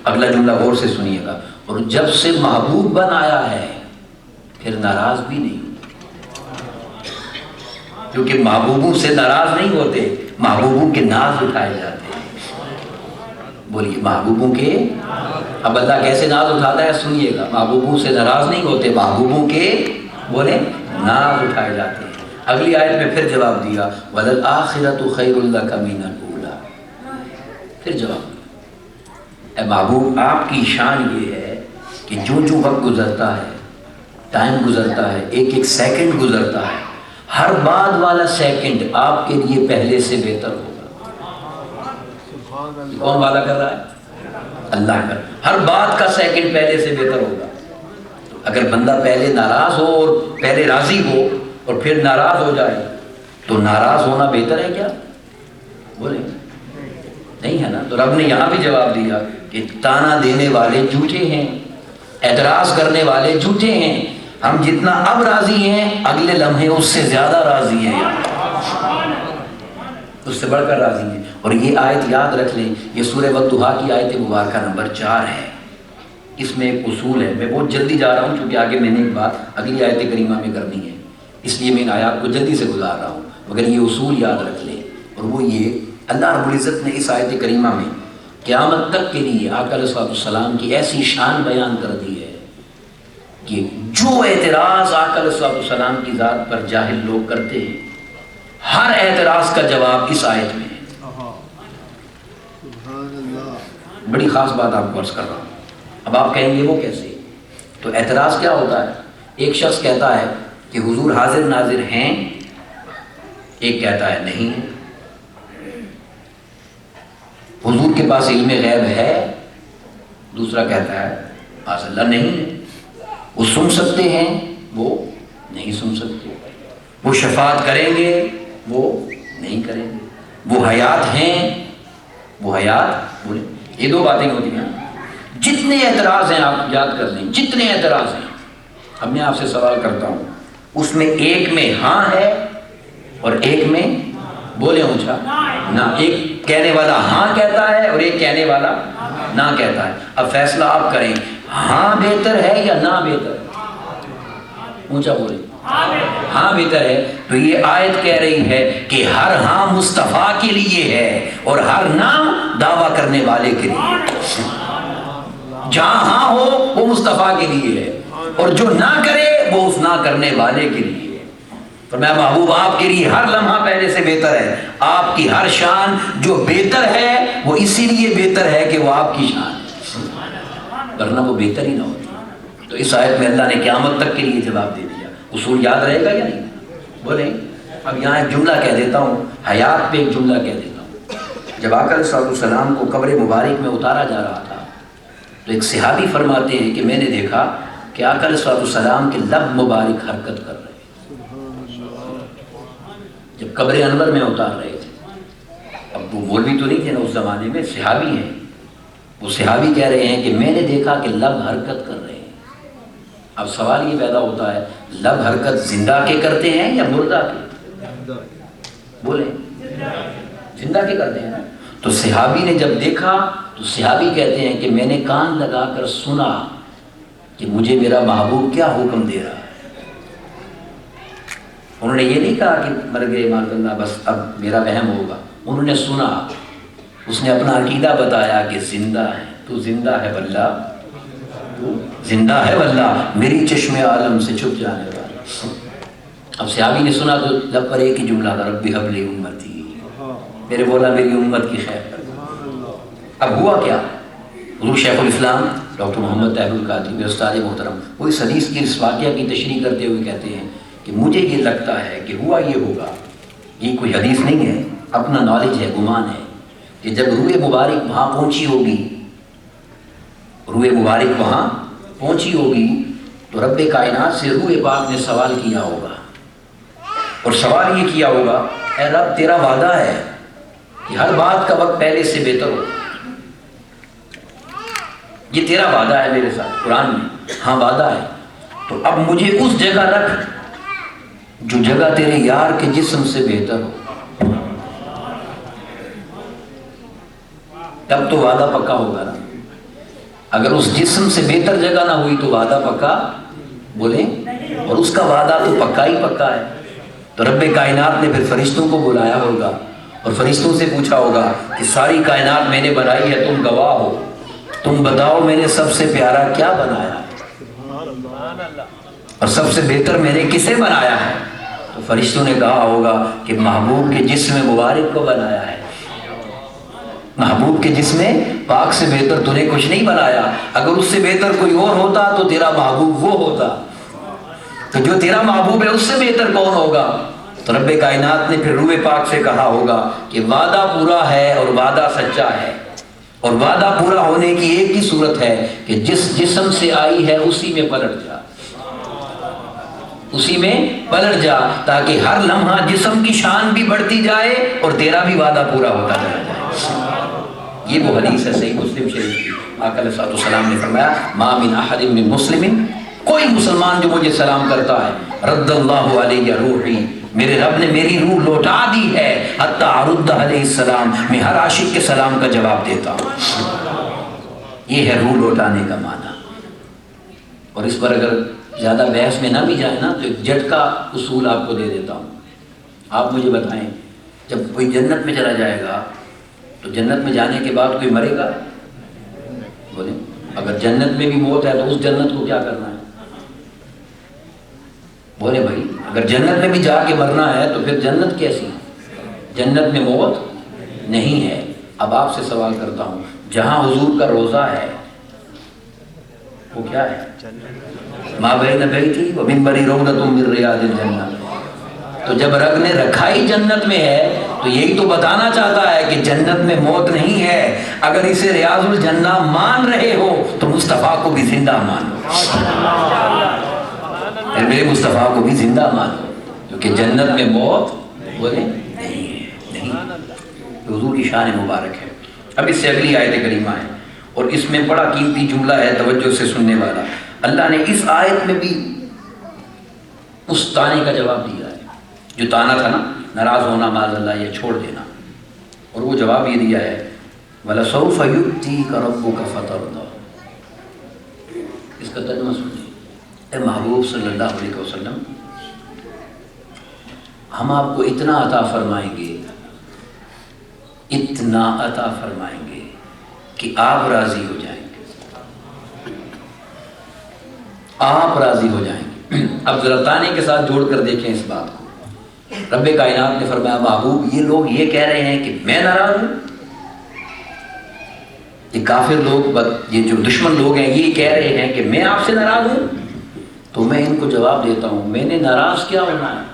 اگلا جملہ غور سے سنیے گا، اور جب سے محبوب بنایا ہے پھر ناراض بھی نہیں، کیونکہ محبوبوں سے ناراض نہیں ہوتے، محبوبوں کے ناز اٹھائے جاتے ہیں۔ بولیے محبوبوں کے، اب اللہ کیسے ناز اٹھاتا ہے سنیے گا، محبوبوں سے ناراض نہیں ہوتے، محبوبوں کے بولے ناز اٹھائے جاتے ہیں۔ اگلی آیت میں پھر جواب دیا وَلَلْآخِرَةُ خَيْرٌ لَكَ مِنَ الْأُولَىٰ، پھر جواب دیا، اے محبوب آپ کی شان یہ ہے کہ جو جو وقت گزرتا ہے، ٹائم گزرتا ہے، ایک ایک سیکنڈ گزرتا ہے، ہر بعد والا سیکنڈ آپ کے لیے پہلے سے بہتر ہوگا۔ کون وعدہ کر رہا ہے؟ اللہ کا۔ ہر بات کا سیکنڈ پہلے سے بہتر ہوگا۔ اگر بندہ پہلے ناراض ہو اور پہلے راضی ہو اور پھر ناراض ہو جائے تو ناراض ہونا بہتر ہے کیا؟ بولیں نہیں ہے نا؟ تو رب نے یہاں بھی جواب دیا کہ تانا دینے والے جھوٹے ہیں، اعتراض کرنے والے جھوٹے ہیں، ہم جتنا اب راضی ہیں اگلے لمحے اس سے زیادہ راضی ہیں، اس سے بڑھ کر راضی ہیں۔ اور یہ آیت یاد رکھ لیں، یہ سورہ والضحیٰ کی آیت مبارکہ نمبر 4 ہے۔ اس میں ایک اصول ہے، میں بہت جلدی جا رہا ہوں کیونکہ آگے میں نے ایک بات اگلی آیت کریمہ میں کرنی ہے، اس لیے میں ان آیات کو جلدی سے گزار رہا ہوں، مگر یہ اصول یاد رکھ لیں، اور وہ یہ اللہ رب العزت نے اس آیت کریمہ میں قیامت تک کے لیے آقا علیہ السلام کی ایسی شان بیان کر دی ہے کہ جو اعتراض آقا علیہ السلام کی ذات پر جاہل لوگ کرتے ہیں، ہر اعتراض کا جواب اس آیت میں ہے۔ بڑی خاص بات آپ کو عرض کر رہا ہوں۔ اب آپ کہیں گے وہ کیسے؟ تو اعتراض کیا ہوتا ہے؟ ایک شخص کہتا ہے کہ حضور حاضر ناظر ہیں، ایک کہتا ہے نہیں ہے، حضور کے پاس علم غیب ہے، دوسرا کہتا ہے آج اللہ نہیں ہے، وہ سن سکتے ہیں، وہ نہیں سن سکتے، وہ شفاعت کریں گے، وہ نہیں کریں گے، وہ حیات ہیں، وہ حیات بولے، یہ دو باتیں ہوتی ہیں۔ جتنے اعتراض ہیں آپ یاد کر لیں، جتنے اعتراض ہیں، اب میں آپ سے سوال کرتا ہوں، اس میں ایک میں ہاں ہے اور ایک میں بولے اونچا نہ، ایک کہنے والا ہاں کہتا ہے اور ایک کہنے والا نہ کہتا ہے۔ اب فیصلہ آپ کریں، ہاں بہتر ہے یا نہ بہتر ہے؟ اونچا بولے ہاں بہتر ہے۔ تو یہ آیت کہہ رہی ہے کہ ہر ہاں مصطفیٰ کے لیے ہے اور ہر نہ دعویٰ کرنے والے کے لیے۔ جہاں ہاں ہو وہ مصطفیٰ کے لیے ہے اور جو نہ کرے وہ اس نہ کرنے والے کے لیے ہے۔ فرمایا محبوب آپ کے لیے ہر لمحہ پہلے سے بہتر ہے، آپ کی ہر شان جو بہتر ہے وہ اسی لیے بہتر ہے کہ وہ آپ کی شان ہے، ورنہ وہ بہتر ہی نہ ہوتی۔ تو اس آیت میں اللہ نے قیامت تک کے لیے جواب دے دیا۔ اصول یاد رہے گا یا نہیں؟ بولیں۔ اب یہاں ایک جملہ کہہ دیتا ہوں، حیات پہ ایک جملہ کہہ دیتا ہوں۔ جب آقا علیہ السلام کو قبر مبارک میں اتارا جا رہا تھا تو ایک صحابی فرماتے ہیں کہ میں نے دیکھا کہ آقا علیہ السلام کے لب مبارک حرکت کر رہے ہیں جب قبر انور میں اتار رہے تھے۔ اب وہ مولوی تو نہیں تھے نا اس زمانے میں، صحابی ہیں، وہ صحابی کہہ رہے ہیں کہ میں نے دیکھا کہ لب حرکت کر رہے ہیں۔ اب سوال یہ پیدا ہوتا ہے، لب حرکت زندہ کے کرتے ہیں یا مردہ کے؟ بولیں زندہ کے کرتے ہیں نا۔ تو صحابی نے جب دیکھا تو صحابی کہتے ہیں کہ میں نے کان لگا کر سنا کہ مجھے میرا محبوب کیا حکم دے رہا ہے۔ انہوں نے یہ نہیں کہا کہ مر گئے معاذ اللہ بس اب میرا وہم ہوگا، انہوں نے سنا، اس نے اپنا عقیدہ بتایا کہ زندہ ہے، تو زندہ ہے واللہ، تو زندہ ہے واللہ، میری چشم عالم سے چھپ جانے والا۔ اب صحابی نے سنا تو لب پر ایک ہی جملہ تھا، رب حب لی امتی، میرے مولا میری امت کی خیر کر۔ اب ہوا کیا؟ حضور شیخ الاسلام ڈاکٹر محمد طاہر القادری استاد محترم وہ اس حدیث کی اس واقعہ کی تشریح کرتے ہوئے کہتے ہیں کہ مجھے یہ لگتا ہے کہ ہوا یہ ہوگا، یہ کوئی حدیث نہیں ہے، اپنا نالج ہے، گمان ہے، کہ جب روح مبارک وہاں پہنچی ہوگی، روح مبارک وہاں پہنچی ہوگی تو رب کائنات سے روح پاک نے سوال کیا ہوگا، اور سوال یہ کیا ہوگا، اے رب تیرا وعدہ ہے کہ ہر بات کا وقت پہلے سے بہتر ہو. یہ تیرا وعدہ ہے میرے ساتھ قرآن میں. ہاں وعدہ ہے. تو اب مجھے اس جگہ رکھ جو جگہ تیرے یار کے جسم سے بہتر ہو. تب تو وعدہ پکا ہوگا نا. اگر اس جسم سے بہتر جگہ نہ ہوئی تو وعدہ پکا بولیں. اور اس کا وعدہ تو پکا ہی پکا ہے. تو رب کائنات نے پھر فرشتوں کو بلایا ہوگا اور فرشتوں سے پوچھا ہوگا کہ ساری کائنات میں نے بنائی ہے, تم گواہ ہو, تم بتاؤ میں نے سب سے پیارا کیا بنایا ہے اور سب سے بہتر میں نے کسے بنایا ہے. تو فرشتوں نے کہا ہوگا کہ محبوب کے جسم مبارک کو بنایا ہے. محبوب کے جسم پاک سے بہتر تو نے کچھ نہیں بنایا. اگر اس سے بہتر کوئی اور ہوتا تو تیرا محبوب وہ ہوتا. تو جو تیرا محبوب ہے اس سے بہتر کون ہوگا. تو رب کائنات نے پھر روح پاک سے کہا ہوگا کہ وعدہ پورا ہے اور وعدہ سچا ہے. اور وعدہ پورا ہونے کی ایک ہی صورت ہے کہ جس جسم سے آئی ہے اسی میں پلٹ جا, اسی میں پلٹ جا, تاکہ ہر لمحہ جسم کی شان بھی بڑھتی جائے اور تیرا بھی وعدہ پورا ہوتا چلا جائے. یہ وہ حدیث ہے صحیح مسلم شریف کی. آقا علیہ الصلوۃ والسلام نے فرمایا ما من احد من مسلم, کوئی مسلمان جو مجھے سلام کرتا ہے رد اللہ علیہ روحی, میرے رب نے میری روح لوٹا دی ہے, حتی ارد علیہ السلام, میں ہر عاشق کے سلام کا جواب دیتا ہوں. یہ ہے روح لوٹانے کا معنی. اور اس پر اگر زیادہ بحث میں نہ بھی جائے نا تو ایک جھٹکا اصول آپ کو دے دیتا ہوں. آپ مجھے بتائیں جب کوئی جنت میں چلا جائے گا تو جنت میں جانے کے بعد کوئی مرے گا؟ بولیں. اگر جنت میں بھی موت ہے تو اس جنت کو کیا کرنا ہے؟ بولے بھائی. اگر جنت میں بھی جا کے مرنا ہے تو پھر جنت کیسی؟ جنت میں موت نہیں ہے. اب آپ سے سوال کرتا ہوں, جہاں حضور کا روزہ ہے وہ کیا ہے؟ ما بین بیتی و منبری روضۃ من ریاض الجنہ. تو جب رب نے رکھا ہی جنت میں ہے تو یہی تو بتانا چاہتا ہے کہ جنت میں موت نہیں ہے. اگر اسے ریاض الجنہ مان رہے ہو تو مصطفیٰ کو بھی زندہ مانو, میرے مصطفیٰ کو بھی زندہ مانو, کیونکہ جنت میں موت بولے نہیں ہے. نہیں, حضور کی شان مبارک ہے. اب اس سے اگلی آیت کریمہ ہے اور اس میں بڑا قیمتی جملہ ہے, توجہ سے سننے والا. اللہ نے اس آیت میں بھی اس تانے کا جواب دیا ہے جو تانا تھا نا, ناراض ہونا معاذ اللہ یا چھوڑ دینا, اور وہ جواب یہ دیا ہے وَلَسَوْفَ يُؤْتِيكَ رَبُّكَ فَتَرْضَىٰ. اس کا ترجمہ سنیے. اے محبوب صلی اللہ علیہ وسلم, ہم آپ کو اتنا عطا فرمائیں گے, اتنا عطا فرمائیں گے کہ آپ راضی ہو جائیں گے, آپ راضی ہو جائیں گے. اب ذرا تانے کے ساتھ جوڑ کر دیکھیں اس بات کو. رب کائنات نے فرمایا محبوب یہ لوگ یہ کہہ رہے ہیں کہ میں ناراض ہوں. یہ کافر لوگ, یہ جو دشمن لوگ ہیں یہ کہہ رہے ہیں کہ میں آپ سے ناراض ہوں. تو میں ان کو جواب دیتا ہوں میں نے ناراض کیا ہونا ہے,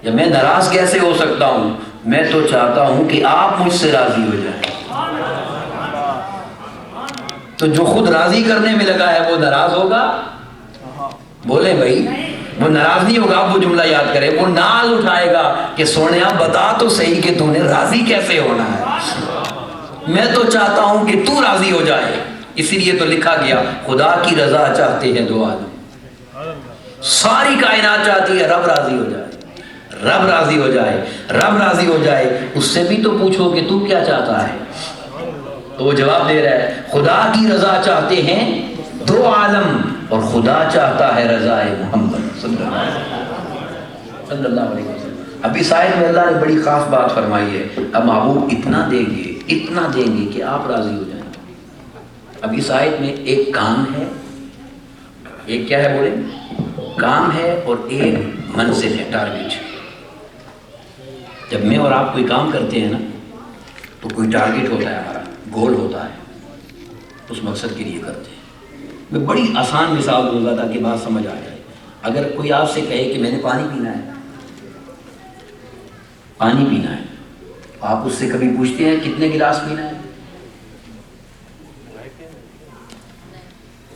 یا میں ناراض کیسے ہو سکتا ہوں. میں تو چاہتا ہوں کہ آپ مجھ سے راضی ہو جائیں. تو جو خود راضی کرنے میں لگا ہے وہ ناراض ہوگا؟ بولے بھائی, وہ ناراض نہیں ہوگا. آپ وہ جملہ یاد کریں, وہ نال اٹھائے گا کہ سونیا بتا تو صحیح کہ تو نے راضی کیسے ہونا ہے. میں تو چاہتا ہوں کہ تو راضی ہو جائے. اسی لیے تو لکھا گیا خدا کی رضا چاہتے ہیں دو عالم. ساری کائنات چاہتی ہے رب راضی ہو جائے, رب راضی ہو جائے, رب راضی ہو جائے. اس سے بھی تو پوچھو کہ تو کیا چاہتا ہے. تو وہ جواب دے رہا ہے خدا کی رضا چاہتے ہیں دو عالم اور خدا چاہتا ہے رضا محمد صلی اللہ علیہ وسلم. اب اس آیت میں اللہ نے بڑی خاص بات فرمائی ہے. اب محبوب اتنا دیں گے, اتنا دیں گے کہ آپ راضی ہو جائیں. اب اس آیت میں ایک کام ہے, ایک کیا ہے بولے, کام ہے, اور ایک منزل ہے, ٹارگیٹ. جب میں اور آپ کوئی کام کرتے ہیں نا تو کوئی ٹارگیٹ ہوتا ہے, ہمارا گول ہوتا ہے, اس مقصد کے لیے کرتے ہیں. میں بڑی آسان مثال دوں گا تاکہ بات سمجھ آ جائے. اگر کوئی آپ سے کہے کہ میں نے پانی پینا ہے, پانی پینا ہے, آپ اس سے کبھی پوچھتے ہیں کتنے گلاس پینا ہے؟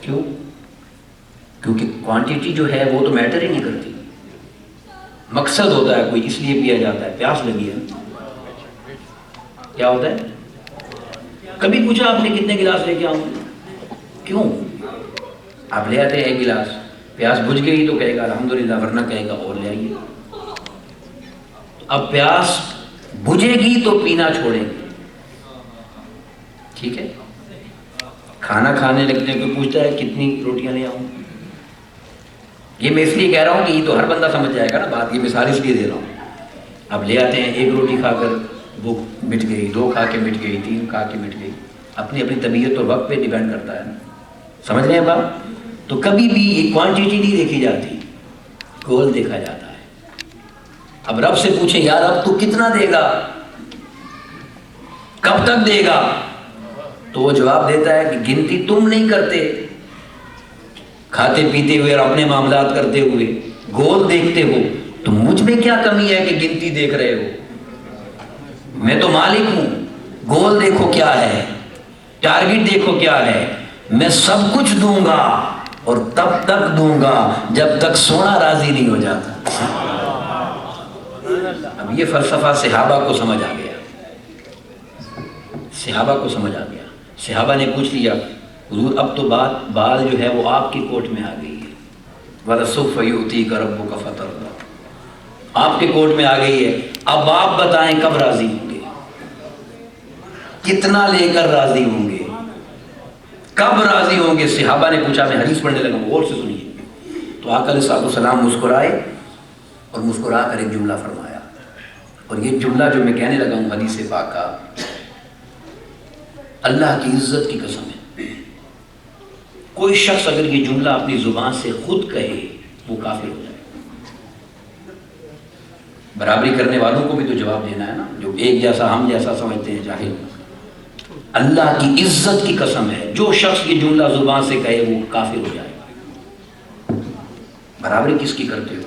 کیوں؟ کیونکہ کوانٹیٹی جو ہے وہ تو میٹر ہی نہیں کرتی. مقصد ہوتا ہے کوئی, اس لیے پیا جاتا ہے, پیاس لگی ہے. کیا ہوتا ہے؟ کبھی پوچھا آپ نے کتنے گلاس لے کے آؤں؟ کیوں؟ آپ لے آتے ہیں ایک گلاس، پیاس بجھ گئی تو کہے گا الحمدللہ، ورنہ کہے گا اور لے آئیے۔ اب پیاس بجھے گی تو پینا چھوڑیں گے، ٹھیک ہے؟ کھانا کھانے لگنے کو پوچھتا ہے کتنی روٹیاں لے آؤں؟ یہ میں اس لیے کہہ رہا ہوں کہ یہ تو ہر بندہ سمجھ جائے گا نا بات، یہ مثال اس لیے دے رہا ہوں۔ اب لے آتے ہیں، ایک روٹی کھا کر بھوک مٹ گئی، 2 کھا کے مٹ گئی، 3 کھا کے مٹ گئی، اپنی اپنی طبیعت اور وقت پہ ڈیپینڈ کرتا ہے نا، سمجھ رہے ہیں بات؟ تو کبھی بھی یہ کوانٹیٹی نہیں دیکھی جاتی، گول دیکھا جاتا ہے۔ اب رب سے پوچھیں یار اب تو کتنا دے گا، کب تک دے گا؟ تو وہ جواب دیتا ہے کہ گنتی تم نہیں کرتے، کھاتے پیتے ہوئے اور اپنے معاملات کرتے ہوئے گول دیکھتے ہو، تو مجھ میں کیا کمی ہے کہ گنتی دیکھ رہے ہو؟ میں تو مالک ہوں، گول دیکھو کیا ہے، ٹارگٹ دیکھو کیا ہے، میں سب کچھ دوں گا اور تب تک دوں گا جب تک سونا راضی نہیں ہو جاتا۔ اب یہ فلسفہ صحابہ کو سمجھ آ گیا، صحابہ کو سمجھ آ گیا۔ صحابہ نے پوچھ لیا حضور اب تو بال جو ہے وہ آپ کی کوٹ میں آ گئی ہے، وَلَسَوْفَ يُؤْتِيكَ رَبُّكَ فَتَرْضَىٰ، آپ کے کوٹ میں آ گئی ہے، اب آپ بتائیں کب راضی ہوں گے، کتنا لے کر راضی ہوں گے، کب راضی ہوں گے؟ صحابہ نے پوچھا، میں حدیث پڑھنے لگا ہوں، غور سے سنیے۔ تو آقا علیہ السلام مسکرائے اور مسکرا کر ایک جملہ فرمایا، اور یہ جملہ جو میں کہنے لگا ہوں حدیث پاک کا، اللہ کی عزت کی قسم ہے، کوئی شخص اگر یہ جملہ اپنی زبان سے خود کہے وہ کافر ہو جائے۔ برابری کرنے والوں کو بھی تو جواب دینا ہے نا، جو ایک جیسا ہم جیسا سمجھتے ہیں جاہل۔ اللہ کی عزت کی قسم ہے جو شخص یہ جملہ زبان سے کہے وہ کافر ہو جائے گا۔ برابری کس کی کرتے ہو؟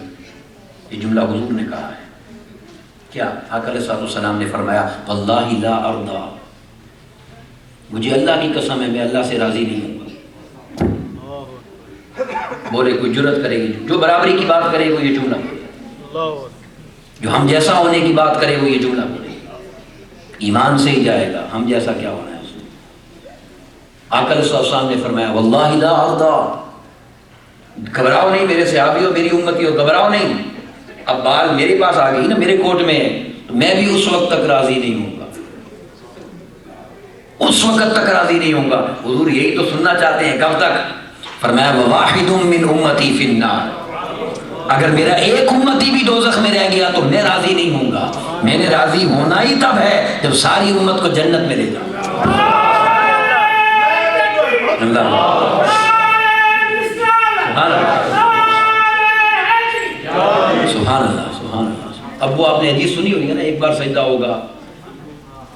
یہ جملہ حضور نے کہا ہے۔ کیا آقا علیہ السلام نے فرمایا واللہ لا ارضی، مجھے اللہ کی قسم ہے میں اللہ سے راضی نہیں ہوں گا۔ بولے کوئی جرت کرے گی جو برابری کی بات کرے وہ یہ جملہ بولے، جو ہم جیسا ہونے کی بات کرے وہ یہ جملہ بولے، ایمان سے ہی جائے گا، ہم جیسا کیا ہونا ہے اس میں۔ آقا علیہ السلام نے فرمایا واللہ لا ارضی، گھبراؤ نہیں میرے صحابیوں، میری امتیوں، گھبراؤ نہیں، اب بال میرے پاس آ گئی نا، میرے کوٹ میں ہے، تو میں بھی اس وقت تک راضی نہیں ہوں گا، اس وقت تک راضی نہیں ہوں گا۔ حضور یہی تو سننا چاہتے ہیں، کب تک؟ فرمایا وواحد من امتی فی النار، اگر میرا ایک امتی بھی دوزخ میں رہ گیا تو میں راضی نہیں ہوں گا۔ میں نے راضی ہونا ہی تب ہے جب ساری امت کو جنت میں لے جاؤں گا۔ سبحان اللہ سبحان اللہ۔ اب وہ آپ نے حدیث سنی ہوگی نا، ایک بار سجدہ ہوگا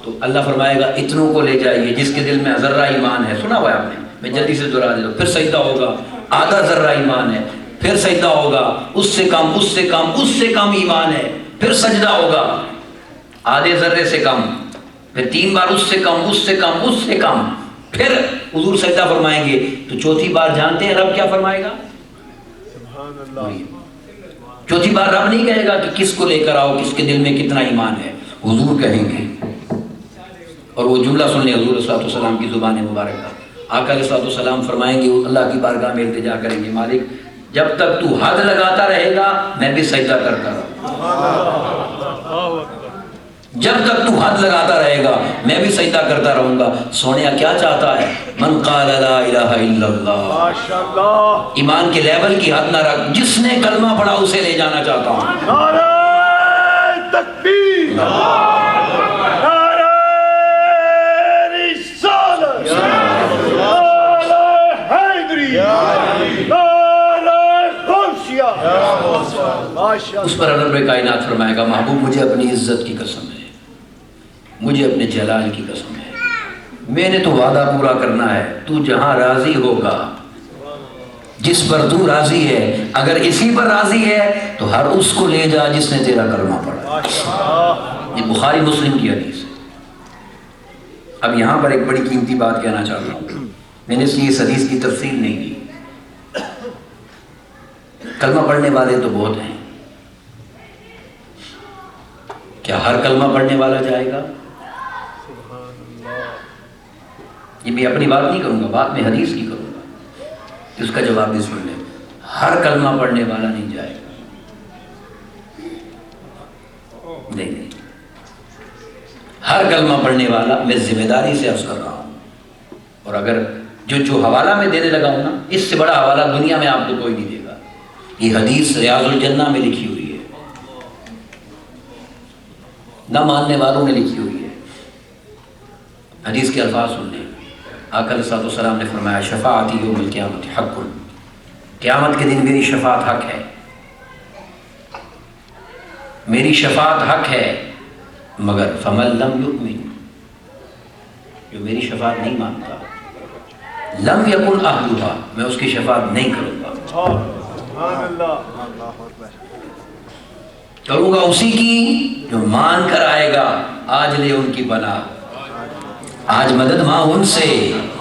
تو اللہ فرمائے گا اتنوں کو لے جائیے جس کے دل میں ذرہ ایمان ہے، سنا ہوا ہے آپ نے، میں جلدی سے دہرا دیتا ہوں۔ پھر سجدہ ہوگا، آدھا ذرہ ایمان ہے، پھر سجدہ ہوگا، اس سے کم، اس سے کم، اس سے کم ایمان ہے، پھر سجدہ ہوگا آدھے ذرے سے کم، پھر 3 بار اس سے کم، اس سے کم، اس سے کم، پھر حضور سجدہ فرمائیں گے تو چوتھی بار جانتے ہیں رب کیا فرمائے گا؟ چوتھی بار رب نہیں کہے گا کہ کس کو لے کر آؤ، کس کے دل میں کتنا ایمان ہے، حضور کہیں گے۔ اور وہ جملہ سن لیں حضور صلی اللہ علیہ وسلم کی زبان مبارکہ، آقا علیہ السلام فرمائیں گے، اللہ کی بارگاہ میں التجا کریں گے، مالک جب تک تو حد لگاتا رہے گا میں بھی سجدہ کرتا رہوں گا، جب تک تو حد لگاتا رہے گا میں بھی سجدہ کرتا رہوں گا۔ سونیا کیا چاہتا ہے؟ من قال لا الہ الا اللہ، ایمان کے لیول کی حد نہ رکھ، جس نے کلمہ پڑھا اسے لے جانا چاہتا ہوں۔ نعرہ تکبیر، نعرہ رسالت، نعرہ حیدری، نعرہ غوثیہ۔ اس پر رب کائنات فرمائے گا محبوب مجھے اپنی عزت کی قسم ہے، مجھے اپنے جلال کی قسم ہے، میں نے تو وعدہ پورا کرنا ہے، تو جہاں راضی ہوگا، جس پر تو راضی ہے، اگر اسی پر راضی ہے تو ہر اس کو لے جا جس نے تیرا کلمہ پڑھا۔ یہ بخاری مسلم کی حدیث ہے۔ اب یہاں پر ایک بڑی قیمتی بات کہنا چاہتا ہوں، میں نے اس لیے اس حدیث کی تفصیل نہیں کی۔ کلمہ پڑھنے والے تو بہت ہیں، کیا ہر کلمہ پڑھنے والا جائے گا؟ یہ بھی اپنی بات نہیں کروں گا، بات میں حدیث کی کروں گا، اس کا جواب بھی سن لیں۔ ہر کلمہ پڑھنے والا نہیں جائے گا، نہیں، ہر کلمہ پڑھنے والا، میں ذمہ داری سے عرض کر رہا ہوں، اور اگر جو حوالہ میں دینے لگا ہوں نا، اس سے بڑا حوالہ دنیا میں آپ کو کوئی نہیں دے گا۔ یہ حدیث ریاض الجنہ میں لکھی ہوئی ہے، نہ ماننے والوں نے لکھی ہوئی ہے۔ حدیث کے الفاظ سن لیں۔ آقا علیہ الصلوۃ والسلام نے فرمایا شفاعتی یوم القیامت حق، قیامت کے دن میری شفاعت حق ہے، میری شفاعت حق ہے، مگر فمن لم یؤمن، جو میری شفاعت نہیں مانتا، لم یکن اہلھا، میں اس کی شفاعت نہیں کروں گا، سبحان اللہ، کروں گا اسی کی جو مان کر آئے گا۔ آج لے ان کی پناہ، آج مدد ماں ان سے،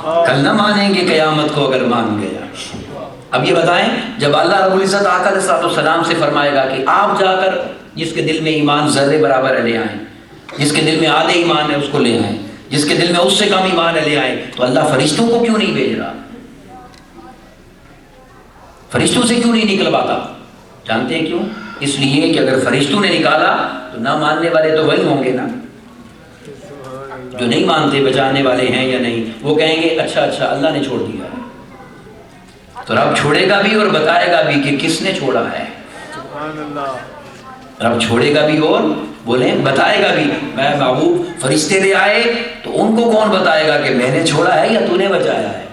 کل نہ مانیں گے قیامت کو اگر مان گیا۔ اب یہ بتائیں، جب اللہ رب العزت آقا علیہ الصلوۃ والسلام سے فرمائے گا کہ آپ جا کر جس کے دل میں ایمان ذرے برابر ہے لے آئیں، جس کے دل میں آدھے ایمان ہے اس کو لے آئیں، جس کے دل میں اس سے کم ایمان ہے لے آئیں، تو اللہ فرشتوں کو کیوں نہیں بھیج رہا؟ فرشتوں سے کیوں نہیں نکلواتا؟ جانتے ہیں کیوں؟ اس لیے کہ اگر فرشتوں نے نکالا تو نہ ماننے والے تو وہی ہوں گے نا، جو نہیں مانتے بچانے والے ہیں یا نہیں، وہ کہیں گے اچھا اللہ نے چھوڑ دیا ہے، تو رب چھوڑے گا بھی اور بتائے گا بھی کہ کس نے چھوڑا ہے۔ سبحان اللہ، رب چھوڑے گا بھی اور بولیں بتائے گا بھی۔ میں محبوب فرشتے لے آئے تو ان کو کون بتائے گا کہ میں نے چھوڑا ہے یا تو نے بچایا ہے؟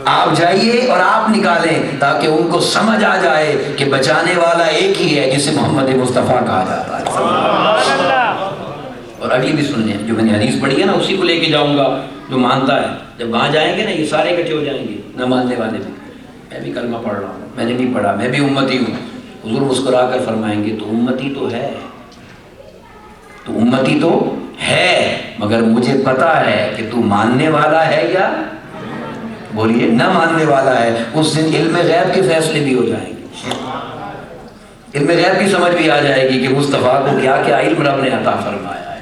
آپ جائیے اور آپ نکالیں تاکہ ان کو سمجھ آ جائے کہ بچانے والا ایک ہی ہے جسے محمد مصطفیٰ کہا جاتا ہے۔ اور اگلی بھی سننے، جو میں نے حدیث پڑھی ہے نا اسی کو لے کے جاؤں گا، جو مانتا ہے جب وہاں جائیں گے نا یہ سارے اکٹھے ہو جائیں گے، نہ ماننے والے بھی۔ میں بھی کلمہ پڑھ رہا ہوں، میں نے بھی پڑھا، میں بھی امتی ہوں۔ حضور مسکرا کر فرمائیں گے تو امتی تو ہے، تو امتی تو ہے، مگر مجھے پتا ہے کہ تو ماننے والا ہے یا بولیے نہ ماننے والا ہے۔ اس دن علم غیب کے فیصلے بھی ہو جائیں گے، علم غیب کی سمجھ بھی آ جائے گی کہ مصطفیٰ کو کیا کیا علم رب نے عطا فرمایا ہے۔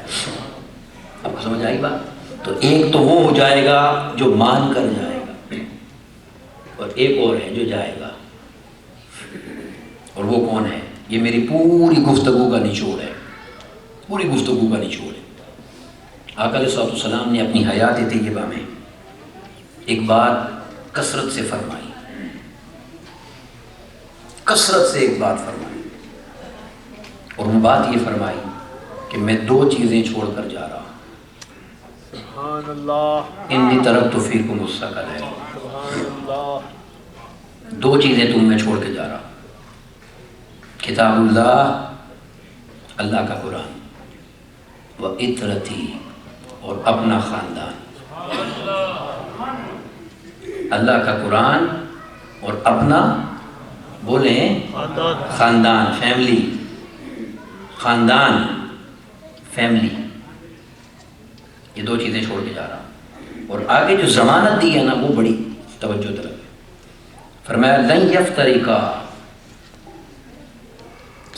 آپ کو سمجھ آئی بات؟ تو ایک تو وہ ہو جائے گا جو مان کر جائے گا، اور ایک اور ہے جو جائے گا، اور وہ کون ہے؟ یہ میری پوری گفتگو کا نچوڑ ہے، پوری گفتگو کا نچوڑ ہے۔ آقا علیہ الصلوۃ والسلام نے اپنی حیات طیبہ میں ایک بات کثرت سے فرمائی، کثرت سے ایک بات فرمائی، اور وہ بات یہ فرمائی کہ میں دو چیزیں چھوڑ کر جا رہا ہوں۔ سبحان اللہ، انی ترکت فیکم الثقلین، سبحان اللہ، دو چیزیں تم میں چھوڑ کے جا رہا ہوں، کتاب اللہ، اللہ کا قرآن، و اطرتی، اور اپنا خاندان۔ اللہ کا قرآن اور اپنا بولیں خاندان، فیملی، خاندان، فیملی، یہ دو چیزیں چھوڑ کے جا رہا ہوں۔ اور آگے جو ضمانت دی ہے نا وہ بڑی توجہ طلب ہے۔ فرمایا لن یفترقا،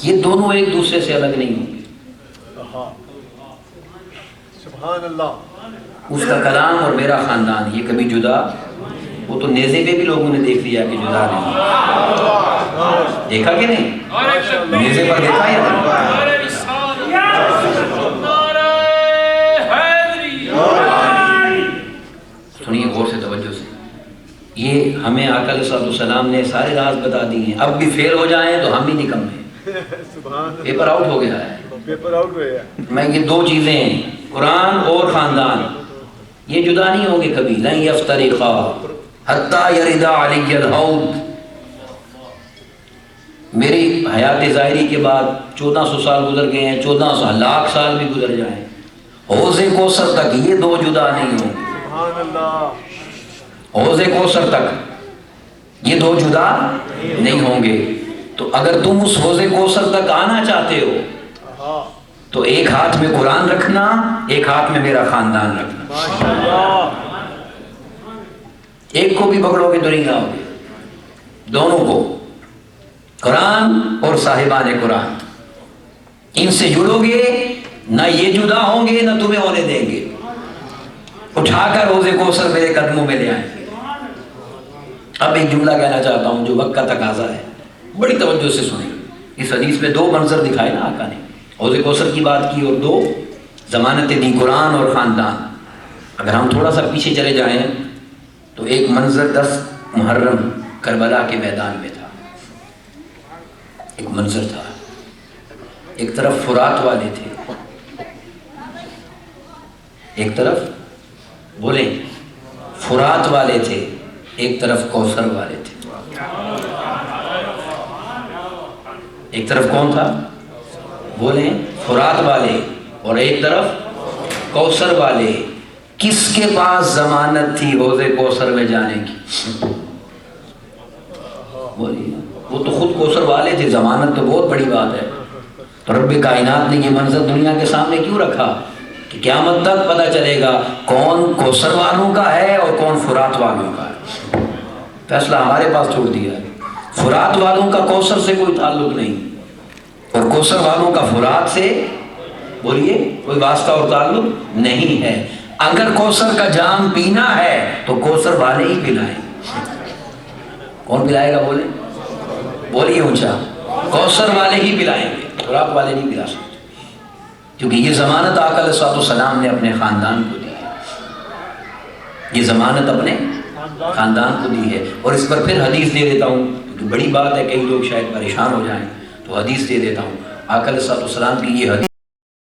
یہ دونوں ایک دوسرے سے الگ نہیں ہوں گے۔ سبحان اللہ، اس کا کلام اور میرا خاندان یہ کبھی جدا، وہ تو نیزے پہ بھی لوگوں نے دیکھ لیا کہ جدا نہیں، دیکھا کہ نہیں؟ نیزے پر دیکھا یا نہیں؟ سنیے غور سے، توجہ سے، یہ ہمیں آقا علیہ الصلوۃ والسلام نے سارے راز بتا دی ہیں، اب بھی فیل ہو جائیں تو ہم ہی نکم ہیں، پیپر آؤٹ ہو گیا ہے۔ پیپر آؤٹ ہوئے ہیں۔ میں یہ دو چیزیں ہیں، قرآن اور خاندان، یہ جدا نہیں ہوں گے کبھی، لن یفترقا حتی یرد علی الحوض۔ میری حیات ظاہری کے بعد 1400 سال گزر گئے ہیں، 1400 لاکھ سال بھی گزر جائیں، حوض کوثر تک یہ دو جدا نہیں ہوں گے، سبحان اللہ، حوض کوثر تک یہ دو جدا نہیں ہوں گے۔ تو اگر تم اس حوض کوثر تک آنا چاہتے ہو تو ایک ہاتھ میں قرآن رکھنا، ایک ہاتھ میں میرا خاندان رکھنا، ماشاءاللہ، ایک کو بھی پکڑو گے تو نہیں لاؤ گے، دونوں کو، قرآن اور صاحبان قرآن، ان سے جڑو گے، نہ یہ جدا ہوں گے نہ تمہیں ہونے دیں گے۔ اٹھا کر روزے کوثر میرے قدموں میں لے آئیں گے۔ اب ایک جملہ کہنا چاہتا ہوں جو وقت کا تقاضا ہے، بڑی توجہ سے سنیں۔ اس حدیث میں 2 منظر دکھائے نا آقا نے، حوض کوثر کی بات کی اور 2 ضمانتیں دی، قرآن اور خاندان۔ اگر ہم تھوڑا سا پیچھے چلے جائیں تو ایک منظر 10 محرم کربلا کے میدان میں تھا، ایک منظر تھا، ایک طرف فرات والے تھے، ایک طرف بولیں فرات والے تھے، ایک طرف کوثر والے تھے۔ ایک طرف کون تھا؟ بولیں فرات والے، اور ایک طرف کوثر والے۔ کس کے پاس ضمانت تھی حوض کوثر میں جانے کی؟ بولیے، وہ تو خود کوثر والے تھے، ضمانت تو بہت بڑی بات ہے۔ تو رب کائنات نے یہ منظر دنیا کے سامنے کیوں رکھا کہ قیامت تک پتہ چلے گا کون کوثر والوں کا ہے اور کون فرات والوں کا ہے۔ فیصلہ ہمارے پاس چھوڑ دیا ہے۔ فرات والوں کا کوثر سے کوئی تعلق نہیں، اور کوثر والوں کا فرات سے بولیے کوئی واسطہ اور تعلق نہیں ہے۔ اگر کوثر کا جام پینا ہے تو کوثر والے ہی پلائیں۔ کون پلائے گا؟ بولیے اونچا، کوثر والے ہی پلائیں گے، فرات والے نہیں پلا سکتے، کیونکہ یہ ضمانت آقا علیہ السلام نے اپنے خاندان کو دی ہے، یہ ضمانت اپنے خاندان کو دی ہے۔ اور اس پر پھر حدیث دے دیتا ہوں، کیونکہ بڑی بات ہے، کئی لوگ شاید پریشان ہو جائیں، تو حدیث دے دیتا ہوں۔ آقا علیہ السلام کی یہ حدیث